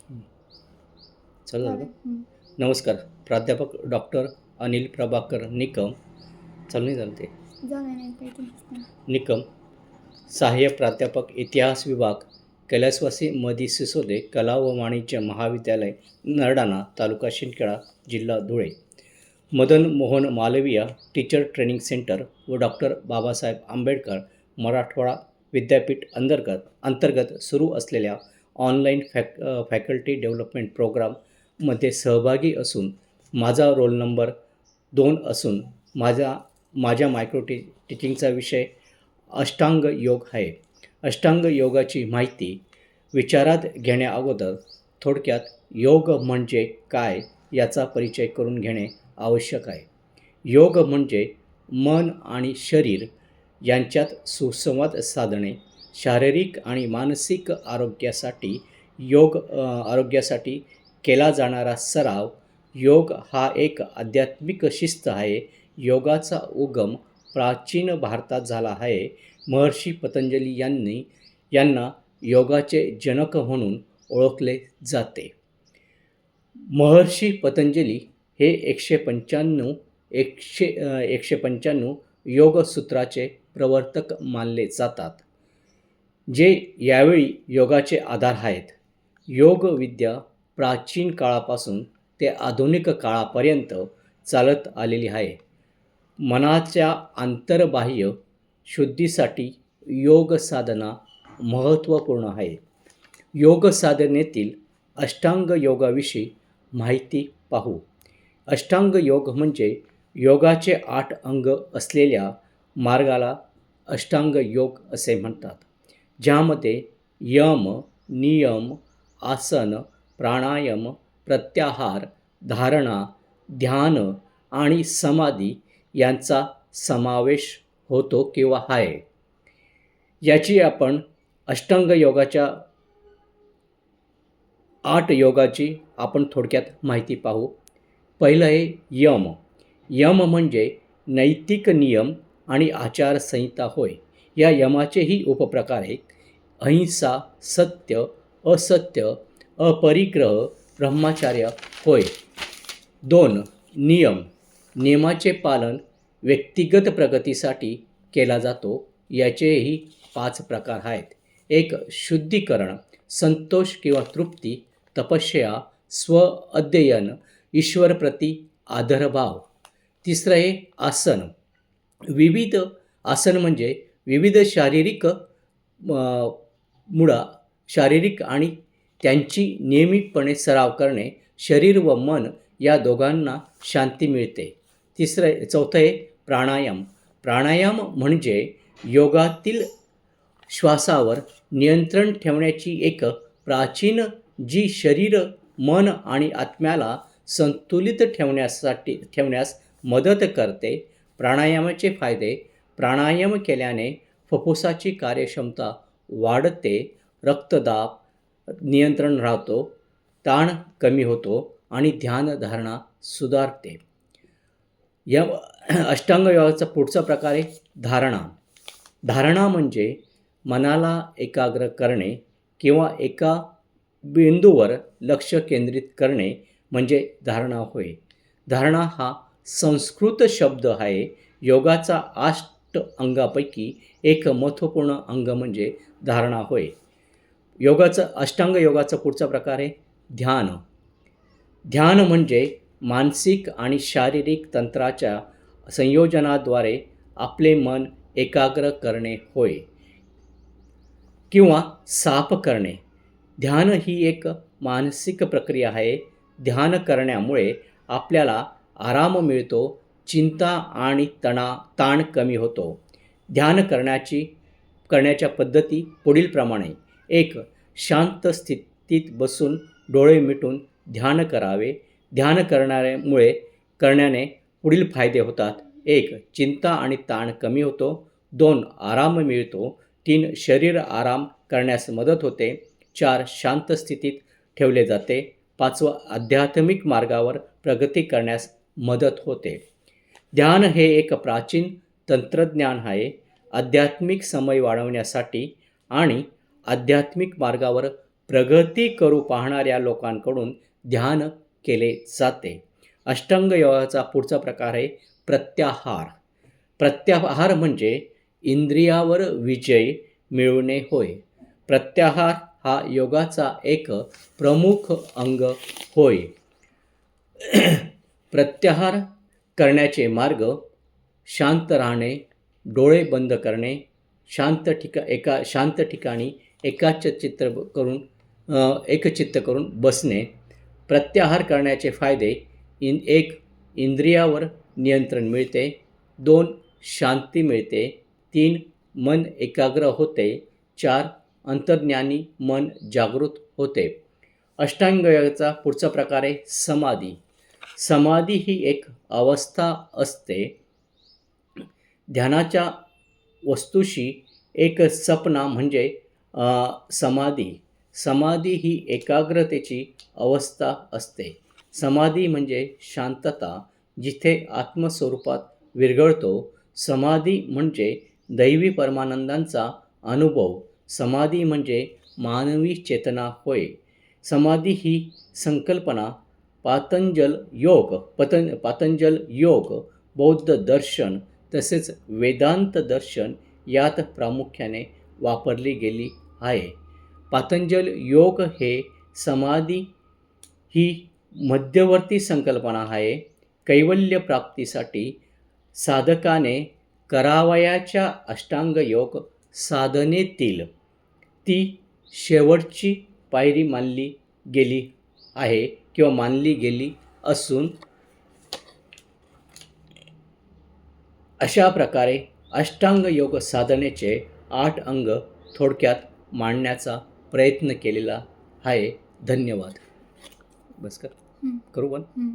हं. चालू झालं चालेल. का? नमस्कार. प्राध्यापक डॉक्टर अनिल प्रभाकर निकम. चालू नाही झालं ते. झालं नाही काही तुमचंच नाही. निकम, सहाय्यक प्राध्यापक इतिहास विभाग, कैलासवासी मधी सिसोदे कला व वाणिज्य महाविद्यालय, नरडाणा, तालुका शिंदखेडा, जिल्हा Dhule. Madan Mohan Malviya teacher training centre व डॉक्टर बाबासाहेब आंबेडकर मराठवाडा विद्यापीठ अंतर्गत सुरू असलेल्या ऑनलाईन फॅकल्टी डेव्हलपमेंट प्रोग्राममध्ये सहभागी असून माझा रोल नंबर 2 असून माझ्या टीचिंगचा विषय अष्टांग योग आहे. अष्टांग योगाची माहिती विचारात घेण्याअगोदर थोडक्यात योग म्हणजे काय याचा परिचय करून घेणे आवश्यक आहे. योग म्हणजे मन आणि शरीर यांच्यात सुसंवाद साधणे. शारीरिक आणि मानसिक आरोग्यासाठी केला जाणारा सराव. योग हा एक आध्यात्मिक शिस्त आहे. योगाचा उगम प्राचीन भारतात झाला आहे. महर्षी पतंजली यांना योगाचे जनक म्हणून ओळखले जाते. महर्षी पतंजली हे 195 योगसूत्राचे प्रवर्तक मानले जातात, जे यावेळी योगाचे आधार आहेत. योगविद्या प्राचीन काळापासून ते आधुनिक काळापर्यंत चालत आलेली आहे. मनाच्या अंतर्बाह्य शुद्धीसाठी योग साधना महत्त्वपूर्ण आहे. योग साधनेतील अष्टांग योगाविषयी माहिती पाहू. अष्टांग योग म्हणजे योगाचे 8 अंग असलेल्या मार्गाला अष्टांग योग असे म्हणतात, ज्यामध्ये यम, नियम, आसन, प्राणायाम, प्रत्याहार, धारणा, ध्यान आणि समाधी यांचा समावेश होतो किंवा आहे. याची आपण अष्टांग योगाच्या 8 योगाची आपण थोडक्यात माहिती पाहू. पहिलं आहे यम. यम म्हणजे नैतिक नियम आणि आचारसंहिता होय. या यमाचेही उपप्रकार आहेत. अहिंसा, सत्य, असत्य, अपरिग्रह, ब्रह्मचर्य होय. 2. नियम. नियमाचे पालन व्यक्तिगत प्रगतीसाठी केला जातो. याचेही 5 प्रकार आहेत. 1. शुद्धीकरण, संतोष किंवा तृप्ती, तपस्या, स्व-अध्ययन, ईश्वरप्रती आदरभाव. तिसरं आहे आसन. विविध आसन म्हणजे विविध शारीरिक आणि त्यांची नियमितपणे सराव करणे. शरीर व मन या दोघांना शांती मिळते. चौथं आहे प्राणायाम. प्राणायाम म्हणजे योगातील श्वासावर नियंत्रण ठेवण्याची एक प्राचीन जी शरीर, मन आणि आत्म्याला संतुलित ठेवण्यास मदत करते. प्राणायामाचे फायदे. प्राणायाम केल्याने फुफ्फुसाची कार्यक्षमता वाढते, रक्तदाब नियंत्रण राहतो, ताण कमी होतो आणि ध्यानधारणा सुधारते. या अष्टांग योगाचा पुढचा प्रकार आहे धारणा. धारणा म्हणजे मनाला एकाग्र करणे किंवा एका बिंदूवर लक्ष केंद्रित करणे म्हणजे धारणा होय. धारणा हा संस्कृत शब्द आहे. योगाचा 8 अंगापैकी एक महत्त्वपूर्ण अंग म्हणजे धारणा होय. अष्टांग योगाचा पुढचा प्रकार आहे ध्यान. ध्यान म्हणजे मानसिक आणि शारीरिक तंत्राच्या संयोजनाद्वारे आपले मन एकाग्र करणे होय किंवा साफ करणे. ध्यान ही एक मानसिक प्रक्रिया आहे. ध्यान करण्यामुळे आपल्याला आराम मिळतो, चिंता आणि ताण कमी होतो. ध्यान करण्याच्या पद्धती पुढीलप्रमाणे. 1. शांत स्थितीत बसून डोळे मिटून ध्यान करावे. ध्यान करण्याने पुढील फायदे होतात. 1. चिंता आणि ताण कमी होतो. 2. आराम मिळतो. 3. शरीर आराम करण्यास मदत होते. 4. शांत स्थितीत ठेवले जाते. 5. आध्यात्मिक मार्गावर प्रगती करण्यास मदत होते. ध्यान हे एक प्राचीन तंत्रज्ञान आहे. आध्यात्मिक समय वाढवण्यासाठी आणि आध्यात्मिक मार्गावर प्रगती करू पाहणाऱ्या लोकांकडून ध्यान केले जाते. अष्टांग योगाचा पुढचा प्रकार आहे प्रत्याहार. प्रत्याहार म्हणजे इंद्रियावर विजय मिळवणे होय. प्रत्याहार हा योगाचा एक प्रमुख अंग होय. प्रत्याहार करण्याचे मार्ग: शांत राहणे, डोळे बंद करणे, शांत ठिकाणी एकचित्त करून बसणे. प्रत्याहार करण्याचे फायदे: 1. इंद्रियावर नियंत्रण मिळते. 2. शांती मिळते. 3. मन एकाग्र होते. 4. अंतर्ज्ञानी मन जागृत होते. अष्टांग योगाचा पुढचा प्रकार आहे समाधी. समाधी ही एक अवस्था असते. ध्यानाच्या वस्तूशी एक सपना म्हणजे समाधी. समाधी ही एकाग्रतेची अवस्था असते. समाधी म्हणजे शांतता, जिथे आत्मस्वरूपात विरघळतो. समाधी म्हणजे दैवी परमानंदांचा अनुभव. समाधी म्हणजे मानवी चेतना होय. समाधी ही संकल्पना पातंजल योग, बौद्ध दर्शन तसेच वेदांत दर्शन यात प्रामुख्याने वापरली गेली आहे. पातंजल योग हे समाधी ही मध्यवर्ती संकल्पना आहे. कैवल्य प्राप्तीसाठी साधकाने करावयाच्या अष्टांग योग साधनेतील ती शेवटची पायरी मानली गेली आहे किंवा मानली गेली असून अशा प्रकारे अष्टांग योग साधनेचे 8 अंग थोडक्यात मांडण्याचा प्रयत्न केलेला आहे. धन्यवाद. बस कर. हं, करू पण हं.